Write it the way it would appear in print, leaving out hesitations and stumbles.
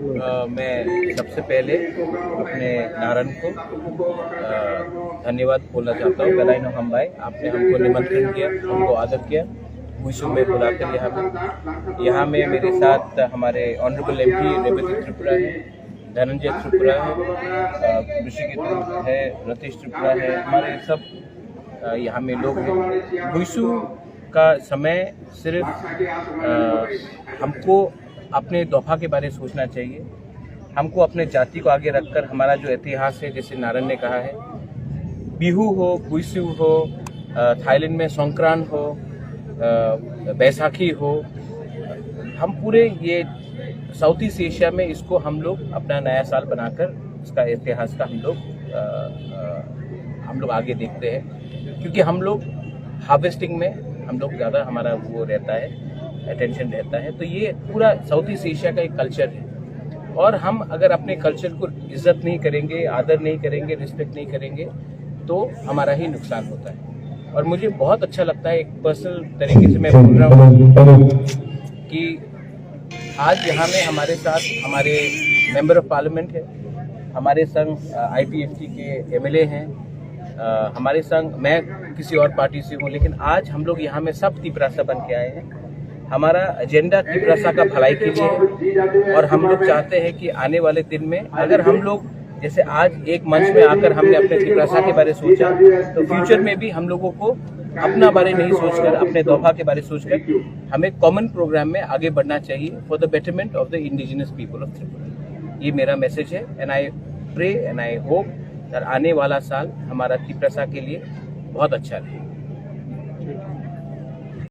मैं सबसे पहले अपने नारायण को धन्यवाद बोलना चाहता हूँ। गदाई नो हम भाई, आपने हमको निमंत्रण किया, हमको आदर किया, भूसू में बुलाकर यहाँ में मेरे साथ हमारे ऑनरेबल एमपी रेवती त्रिपुरा है, धनंजय त्रिपुरा है, ऋषिकेश है, रतीश त्रिपुरा है, हमारे सब यहाँ में लोग हैं। भूसू का समय सिर्फ हमको अपने दोफा के बारे में सोचना चाहिए। हमको अपने जाति को आगे रखकर हमारा जो इतिहास है, जैसे नारायण ने कहा है, बिहू हो, भूसू हो, थाईलैंड में संक्रांत हो, बैसाखी हो, हम पूरे ये साउथ ईस्ट एशिया में इसको हम लोग अपना नया साल बनाकर इसका इतिहास का हम लोग आगे देखते हैं, क्योंकि हम लोग हार्वेस्टिंग में हम लोग ज़्यादा हमारा वो रहता है, अटेंशन रहता है। तो ये पूरा साउथ ईस्ट एशिया का एक कल्चर है, और हम अगर अपने कल्चर को इज्जत नहीं करेंगे, आदर नहीं करेंगे, रिस्पेक्ट नहीं करेंगे, तो हमारा ही नुकसान होता है। और मुझे बहुत अच्छा लगता है, एक पर्सनल तरीके से मैं बोल रहा हूँ कि आज यहाँ में हमारे साथ हमारे मेंबर ऑफ पार्लियामेंट है, हमारे संग IPFT के MLA हैं, हमारे संग मैं किसी और पार्टी से हूँ, लेकिन आज हम लोग यहाँ में सब तिपरासा बन के आए हैं। हमारा एजेंडा तिपरासा का भलाई के लिए है, और हम लोग चाहते हैं कि आने वाले दिन में अगर हम लोग जैसे आज एक मंच में आकर हमने अपने तिपरासा के बारे में सोचा, तो फ्यूचर में भी हम लोगों को अपना बारे नहीं सोचकर, अपने दोफा के बारे में सोचकर हमें कॉमन प्रोग्राम में आगे बढ़ना चाहिए for the betterment of the indigenous people of Tripura. ये मेरा मैसेज है, and I pray and I hope आने वाला साल हमारा तिपरासा के लिए बहुत अच्छा रहे।